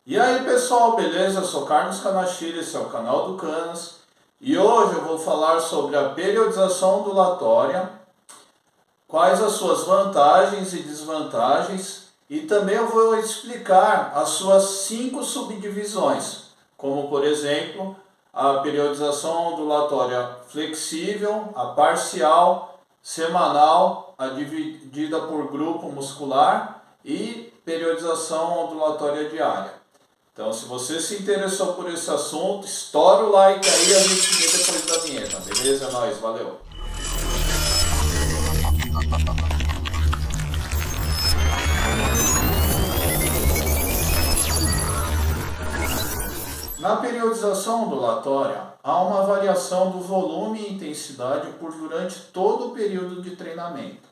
E aí pessoal, beleza? Eu sou Carlos Kanashiro, esse é o canal do Canas e hoje eu vou falar sobre a periodização ondulatória, quais as suas vantagens e desvantagens e também eu vou explicar as suas 5 subdivisões, como por exemplo a periodização ondulatória flexível, a parcial, semanal, a dividida por grupo muscular e periodização ondulatória diária. Então, se você se interessou por esse assunto, estoura o like aí e a gente vê depois da vinheta, beleza? É nóis, valeu! Na periodização ondulatória, há uma variação do volume e intensidade por durante todo o período de treinamento.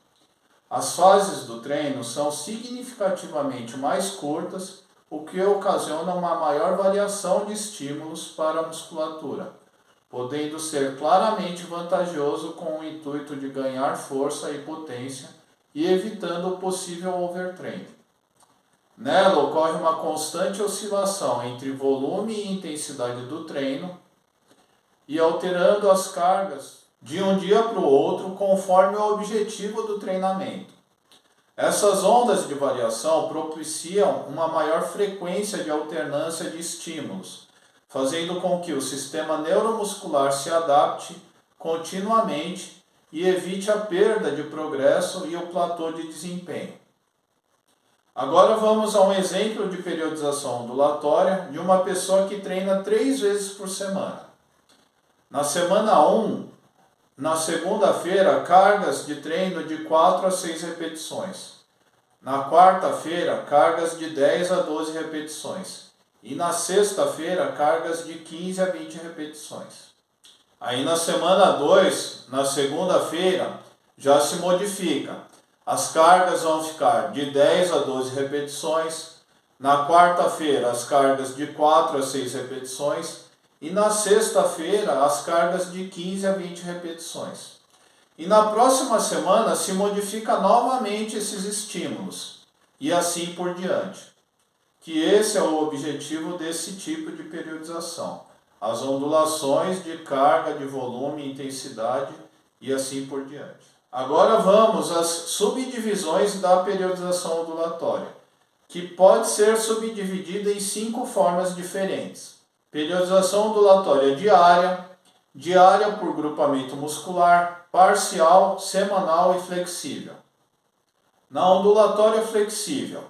As fases do treino são significativamente mais curtas, o que ocasiona uma maior variação de estímulos para a musculatura, podendo ser claramente vantajoso com o intuito de ganhar força e potência e evitando o possível overtraining. Nela ocorre uma constante oscilação entre volume e intensidade do treino e alterando as cargas de um dia para o outro conforme o objetivo do treinamento. Essas ondas de variação propiciam uma maior frequência de alternância de estímulos, fazendo com que o sistema neuromuscular se adapte continuamente e evite a perda de progresso e o platô de desempenho. Agora vamos a um exemplo de periodização ondulatória de uma pessoa que treina 3 vezes por semana. Na semana 1, na segunda-feira, cargas de treino de 4 a 6 repetições. Na quarta-feira, cargas de 10 a 12 repetições. E na sexta-feira, cargas de 15 a 20 repetições. Aí na semana 2, na segunda-feira, já se modifica. As cargas vão ficar de 10 a 12 repetições. Na quarta-feira, as cargas de 4 a 6 repetições. E na sexta-feira, as cargas de 15 a 20 repetições. E na próxima semana se modifica novamente esses estímulos. E assim por diante. Que esse é o objetivo desse tipo de periodização. As ondulações de carga, de volume, intensidade e assim por diante. Agora vamos às subdivisões da periodização ondulatória, que pode ser subdividida em 5 formas diferentes. Periodização ondulatória diária, diária por grupamento muscular, parcial, semanal e flexível. Na ondulatória flexível,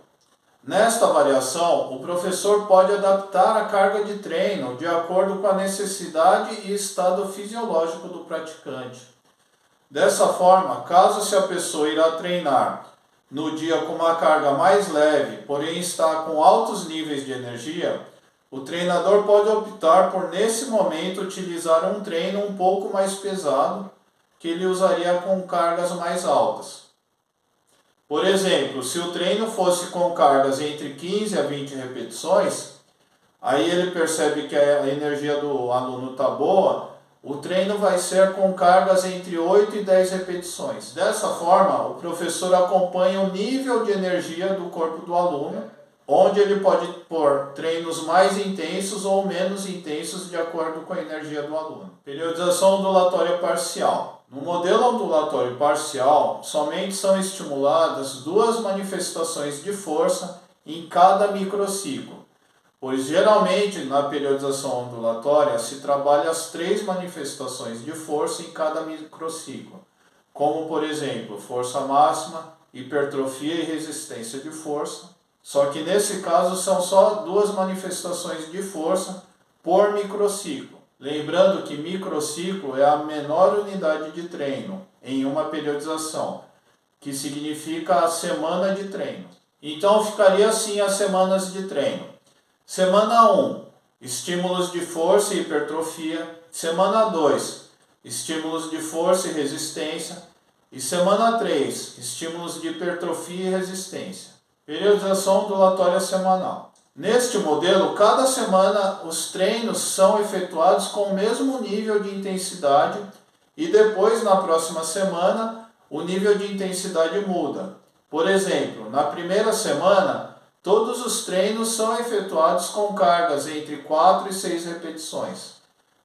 nesta variação, o professor pode adaptar a carga de treino de acordo com a necessidade e estado fisiológico do praticante. Dessa forma, caso se a pessoa irá treinar no dia com uma carga mais leve, porém está com altos níveis de energia, o treinador pode optar por, nesse momento, utilizar um treino um pouco mais pesado, que ele usaria com cargas mais altas. Por exemplo, se o treino fosse com cargas entre 15 a 20 repetições, aí ele percebe que a energia do aluno está boa, o treino vai ser com cargas entre 8 e 10 repetições. Dessa forma, o professor acompanha o nível de energia do corpo do aluno, onde ele pode pôr treinos mais intensos ou menos intensos de acordo com a energia do aluno. Periodização ondulatória parcial. No modelo ondulatório parcial, somente são estimuladas 2 manifestações de força em cada microciclo, pois geralmente na periodização ondulatória se trabalha as 3 manifestações de força em cada microciclo, como por exemplo, força máxima, hipertrofia e resistência de força. Só que nesse caso são só 2 manifestações de força por microciclo. Lembrando que microciclo é a menor unidade de treino em uma periodização, que significa a semana de treino. Então ficaria assim as semanas de treino. Semana 1, estímulos de força e hipertrofia. Semana 2, estímulos de força e resistência. E semana 3, estímulos de hipertrofia e resistência. Periodização ondulatória semanal. Neste modelo, cada semana os treinos são efetuados com o mesmo nível de intensidade e depois, na próxima semana, o nível de intensidade muda. Por exemplo, na primeira semana, Todos os treinos são efetuados com cargas entre 4 e 6 repetições.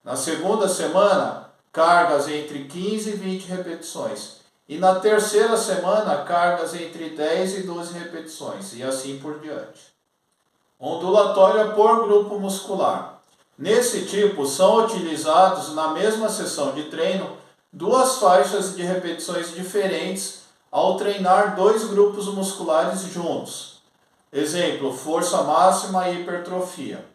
Na segunda semana, cargas entre 15 e 20 repetições. E na terceira semana, cargas entre 10 e 12 repetições, e assim por diante. Ondulatória por grupo muscular. Nesse tipo, são utilizados na mesma sessão de treino duas faixas de repetições diferentes ao treinar dois grupos musculares juntos. Exemplo, força máxima e hipertrofia.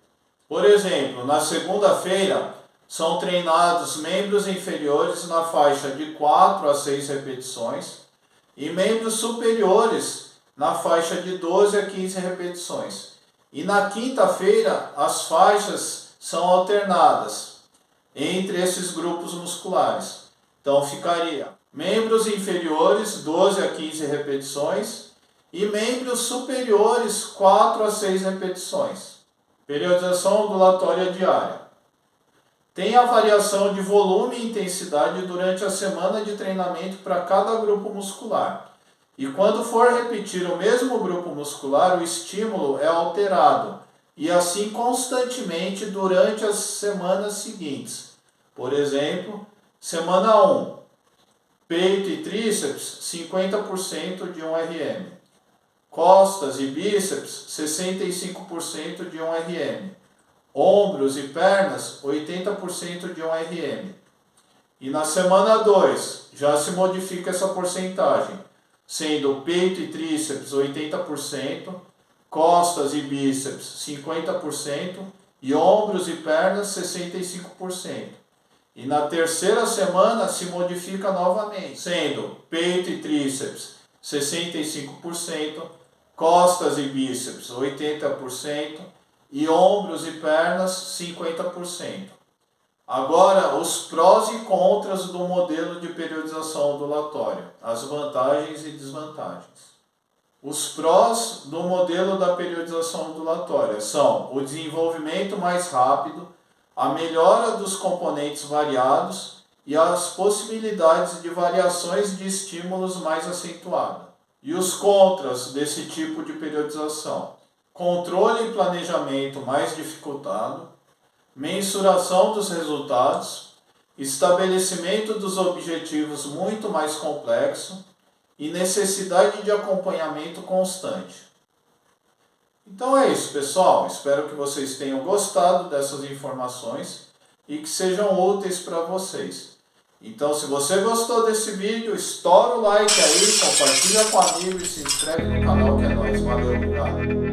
Por exemplo, na segunda-feira, são treinados membros inferiores na faixa de 4 a 6 repetições e membros superiores na faixa de 12 a 15 repetições. E na quinta-feira, as faixas são alternadas entre esses grupos musculares. Então, ficaria membros inferiores, 12 a 15 repetições, e membros superiores, 4 a 6 repetições. Periodização ondulatória diária. Tem a variação de volume e intensidade durante a semana de treinamento para cada grupo muscular. E quando for repetir o mesmo grupo muscular, o estímulo é alterado, e assim constantemente durante as semanas seguintes. Por exemplo, semana 1, peito e tríceps, 50% de 1 RM. Costas e bíceps, 65% de 1 RM. Ombros e pernas, 80% de 1 RM. E na semana 2, já se modifica essa porcentagem, sendo peito e tríceps 80%, costas e bíceps 50% e ombros e pernas 65%. E na terceira semana se modifica novamente, sendo peito e tríceps 65%, costas e bíceps 80% e ombros e pernas 50%. Agora, os prós e contras do modelo de periodização ondulatória, as vantagens e desvantagens. Os prós do modelo da periodização ondulatória são o desenvolvimento mais rápido, a melhora dos componentes variados e as possibilidades de variações de estímulos mais acentuadas. E os contras desse tipo de periodização: controle e planejamento mais dificultado, mensuração dos resultados, estabelecimento dos objetivos muito mais complexo e necessidade de acompanhamento constante. Então é isso, pessoal. Espero que vocês tenham gostado dessas informações e que sejam úteis para vocês. Então, se você gostou desse vídeo, estoura o like aí, compartilha com amigo e se inscreve no canal, que é nóis. Valeu, obrigado.